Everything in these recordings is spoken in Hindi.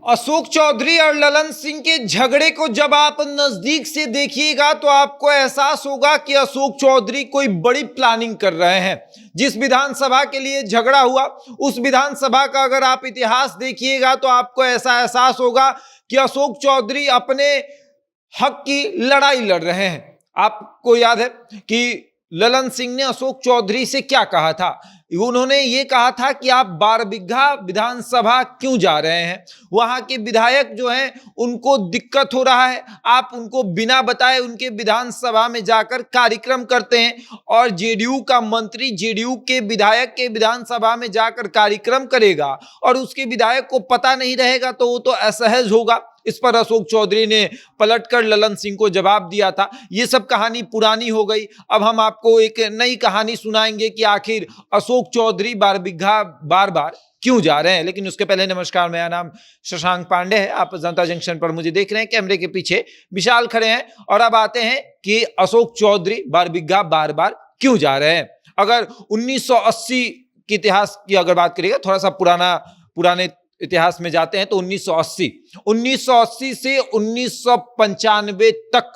अशोक चौधरी और ललन सिंह के झगड़े को जब आप नजदीक से देखिएगा तो आपको एहसास होगा कि अशोक चौधरी कोई बड़ी प्लानिंग कर रहे हैं। जिस विधानसभा के लिए झगड़ा हुआ उस विधानसभा का अगर आप इतिहास देखिएगा तो आपको ऐसा एहसास होगा कि अशोक चौधरी अपने हक की लड़ाई लड़ रहे हैं। आपको याद है कि ललन सिंह ने अशोक चौधरी से क्या कहा था? उन्होंने ये कहा था कि आप बारबिघा विधानसभा क्यों जा रहे हैं, वहां के विधायक जो हैं उनको दिक्कत हो रहा है, आप उनको बिना बताए उनके विधानसभा में जाकर कार्यक्रम करते हैं और जेडीयू का मंत्री जेडीयू के विधायक के विधानसभा में जाकर कार्यक्रम करेगा और उसके विधायक को पता नहीं रहेगा तो वो तो असहज होगा। इस पर अशोक चौधरी ने पलटकर ललन सिंह को जवाब दिया था। ये सब कहानी पुरानी हो गई। अब हम आपको एक नई कहानी सुनाएंगे कि आखिर अशोक चौधरी बारबिघा बार बार क्यों जा रहे हैं। लेकिन उसके पहले नमस्कार, मेरा नाम शशांक पांडे है। आप जनता जंक्शन पर मुझे देख रहे हैं, कैमरे के पीछे विशाल खड़े हैं। और अब आते हैं कि अशोक चौधरी बारबिघा बार बार क्यों जा रहे हैं। अगर 1980 के इतिहास की अगर बात करिएगा, थोड़ा सा पुराने इतिहास में जाते हैं तो 1980 से 1995 तक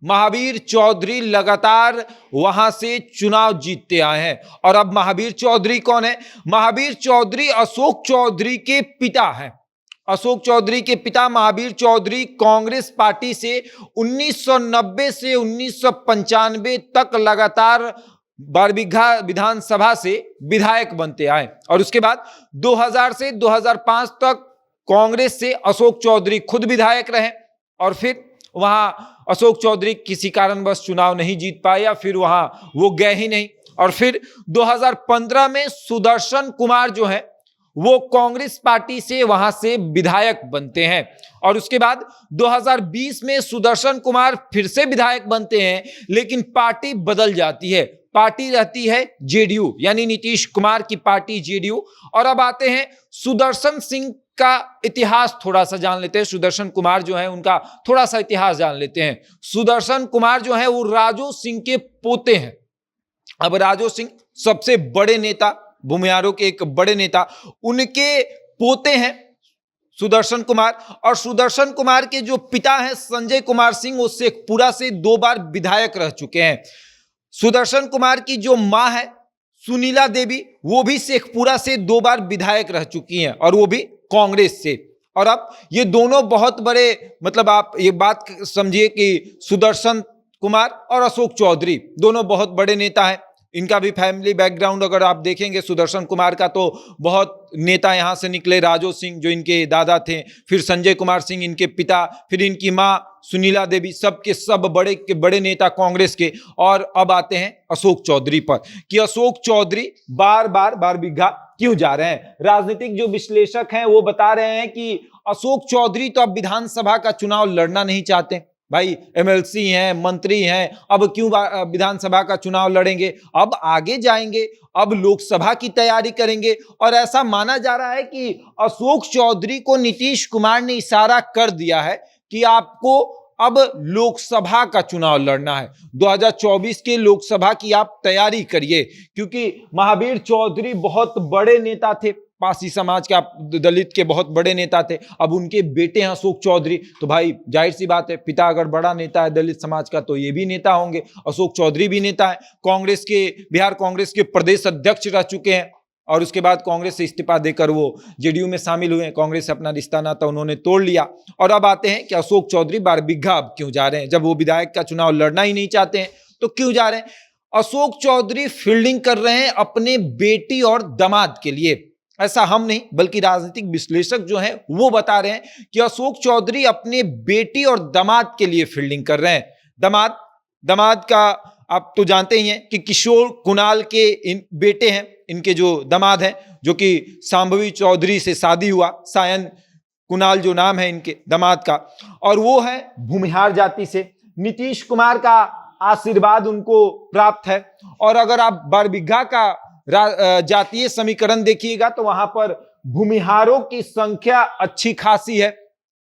महावीर चौधरी लगातार वहां से चुनाव जीतते आए हैं। और अब महावीर चौधरी कौन है? महावीर चौधरी अशोक चौधरी के पिता हैं। अशोक चौधरी के पिता महावीर चौधरी कांग्रेस पार्टी से 1990 से 1995 तक लगातार बारबिघा विधानसभा से विधायक बनते आए। और उसके बाद 2000 से 2005 तक कांग्रेस से अशोक चौधरी खुद विधायक रहे और फिर वहां अशोक चौधरी किसी कारणवश चुनाव नहीं जीत पाए या फिर वहां वो गए ही नहीं। और फिर 2015 में सुदर्शन कुमार जो है वो कांग्रेस पार्टी से वहां से विधायक बनते हैं। और उसके बाद 2020 में सुदर्शन कुमार फिर से विधायक बनते हैं, लेकिन पार्टी बदल जाती है। पार्टी रहती है जेडीयू, यानी नीतीश कुमार की पार्टी जेडीयू। और अब आते हैं सुदर्शन सिंह का इतिहास थोड़ा सा जान लेते हैं। सुदर्शन कुमार जो है उनका थोड़ा सा इतिहास जान लेते हैं। सुदर्शन कुमार जो है वो राजू सिंह के पोते हैं। अब राजू सिंह सबसे बड़े नेता, भूमिहारों के एक बड़े नेता, उनके पोते हैं सुदर्शन कुमार। और सुदर्शन कुमार के जो पिता हैं संजय कुमार सिंह, वो शेखपुरा से 2 बार विधायक रह चुके हैं। सुदर्शन कुमार की जो मां है सुनीला देवी, वो भी शेखपुरा से 2 बार विधायक रह चुकी हैं और वो भी कांग्रेस से। और अब ये दोनों बहुत बड़े, मतलब आप ये बात समझिए कि सुदर्शन कुमार और अशोक चौधरी दोनों बहुत बड़े नेता हैं। इनका भी फैमिली बैकग्राउंड अगर आप देखेंगे सुदर्शन कुमार का तो बहुत नेता यहां से निकले। राजू सिंह जो इनके दादा थे, फिर संजय कुमार सिंह इनके पिता, फिर इनकी मां सुनीला देवी, सब के सब बड़े के बड़े नेता कांग्रेस के। और अब आते हैं अशोक चौधरी पर कि अशोक चौधरी बार बार बारबिघा क्यों जा रहे हैं। राजनीतिक जो विश्लेषक हैं वो बता रहे हैं कि अशोक चौधरी तो अब विधानसभा का चुनाव लड़ना नहीं चाहते। भाई एमएलसी हैं, मंत्री हैं, अब क्यों विधानसभा का चुनाव लड़ेंगे, अब आगे जाएंगे, अब लोकसभा की तैयारी करेंगे। और ऐसा माना जा रहा है कि अशोक चौधरी को नीतीश कुमार ने इशारा कर दिया है कि आपको अब लोकसभा का चुनाव लड़ना है। 2024 के लोकसभा की आप तैयारी करिए, क्योंकि महावीर चौधरी बहुत बड़े नेता थे, पासी समाज के, दलित के बहुत बड़े नेता थे। अब उनके बेटे हैं अशोक चौधरी, तो भाई जाहिर सी बात है, पिता अगर बड़ा नेता है दलित समाज का तो ये भी नेता होंगे। अशोक चौधरी भी नेता है, कांग्रेस के, बिहार कांग्रेस के प्रदेश अध्यक्ष रह चुके हैं और उसके बाद कांग्रेस से इस्तीफा देकर वो जेडीयू में शामिल हुए। कांग्रेस से अपना रिश्ता नाता उन्होंने तोड़ लिया। और अब आते हैं कि अशोक चौधरी बारबिघा अब क्यों जा रहे हैं। जब वो विधायक का चुनाव लड़ना ही नहीं चाहते हैं तो क्यों जा रहे हैं। अशोक चौधरी फील्डिंग कर रहे हैं अपने बेटी और दामाद के लिए। ऐसा हम नहीं बल्कि राजनीतिक विश्लेषक जो हैं वो बता रहे हैं कि अशोक चौधरी अपने बेटी और दामाद के लिए फील्डिंग कर रहे हैं। दामाद का आप तो जानते ही हैं कि किशोर कुणाल के इन बेटे हैं, इनके जो दामाद हैं, जो कि सांभवी चौधरी से शादी हुआ, सायन कुणाल जो नाम है इनके दामाद का, और वो है भूमिहार जाति से। नीतीश कुमार का आशीर्वाद उनको प्राप्त है। और अगर आप बारबिघा का जातीय समीकरण देखिएगा तो वहां पर भूमिहारों की संख्या अच्छी खासी है।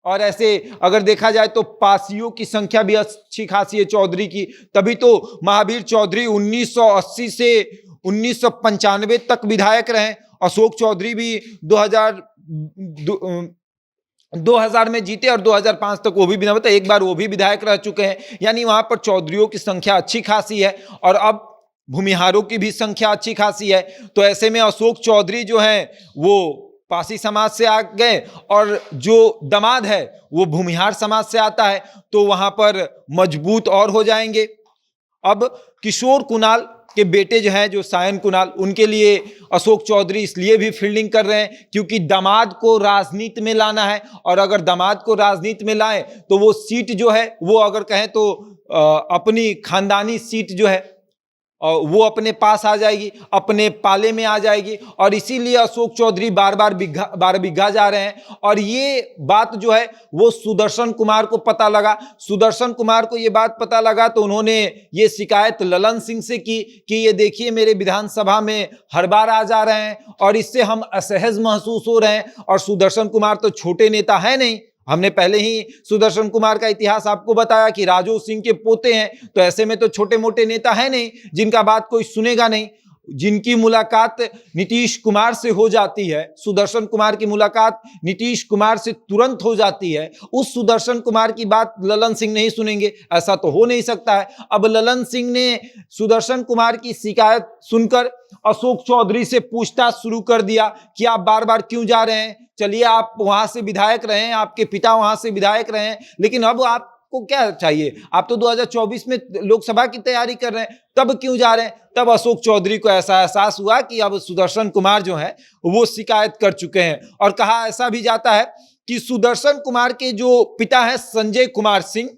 और ऐसे अगर देखा जाए तो पासियों की संख्या भी अच्छी खासी है चौधरी की। तभी तो महावीर चौधरी 1980 से 1995 तक विधायक रहे। अशोक चौधरी भी 2000 में जीते और 2005 तक वो भी विधायक, एक बार वो भी विधायक रह चुके हैं। यानी वहां पर चौधरियों की संख्या अच्छी खासी है और अब भूमिहारों की भी संख्या अच्छी खासी है। तो ऐसे में अशोक चौधरी जो है वो पासी समाज से आ गए और जो दामाद है वो भूमिहार समाज से आता है, तो वहां पर मजबूत और हो जाएंगे। अब किशोर कुणाल के बेटे जो हैं, जो सायन कुणाल, उनके लिए अशोक चौधरी इसलिए भी फील्डिंग कर रहे हैं क्योंकि दामाद को राजनीति में लाना है, और अगर दामाद को राजनीति में लाएं तो वो सीट जो है वो अगर कहें तो अपनी खानदानी सीट जो है वो अपने पास आ जाएगी, अपने पाले में आ जाएगी। और इसीलिए अशोक चौधरी बार बार बिघा जा रहे हैं। और ये बात जो है वो सुदर्शन कुमार को पता लगा। सुदर्शन कुमार को ये बात पता लगा तो उन्होंने ये शिकायत ललन सिंह से की कि ये देखिए मेरे विधानसभा में हर बार आ जा रहे हैं और इससे हम असहज महसूस हो रहे हैं। और सुदर्शन कुमार तो छोटे नेता है नहीं, हमने पहले ही सुदर्शन कुमार का इतिहास आपको बताया कि राजू सिंह के पोते हैं, तो ऐसे में तो छोटे मोटे नेता है नहीं जिनका बात कोई सुनेगा नहीं। जिनकी मुलाकात नीतीश कुमार से हो जाती है, सुदर्शन कुमार की मुलाकात नीतीश कुमार से तुरंत हो जाती है, उस सुदर्शन कुमार की बात ललन सिंह नहीं सुनेंगे, ऐसा तो हो नहीं सकता है। अब ललन सिंह ने सुदर्शन कुमार की शिकायत सुनकर अशोक चौधरी से पूछताछ शुरू कर दिया कि आप बार बार क्यों जा रहे हैं, चलिए आप वहां से विधायक रहे हैं, आपके पिता वहां से विधायक रहे हैं, लेकिन अब आपको क्या चाहिए, आप तो 2024 में लोकसभा की तैयारी कर रहे हैं, तब क्यों जा रहे हैं। तब अशोक चौधरी को ऐसा एहसास हुआ कि अब सुदर्शन कुमार जो है वो शिकायत कर चुके हैं। और कहा ऐसा भी जाता है कि सुदर्शन कुमार के जो पिता है संजय कुमार सिंह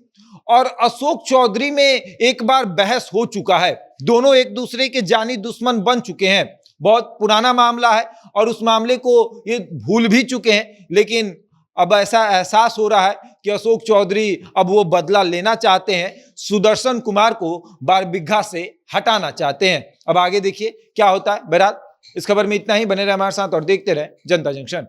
और अशोक चौधरी में एक बार बहस हो चुका है, दोनों एक दूसरे के जानी दुश्मन बन चुके हैं। बहुत पुराना मामला है और उस मामले को ये भूल भी चुके हैं, लेकिन अब ऐसा एहसास हो रहा है कि अशोक चौधरी अब वो बदला लेना चाहते हैं, सुदर्शन कुमार को बारबिघा से हटाना चाहते हैं। अब आगे देखिए क्या होता है। बहरहाल इस खबर में इतना ही, बने रहे हमारे साथ और देखते रहे जनता जंक्शन।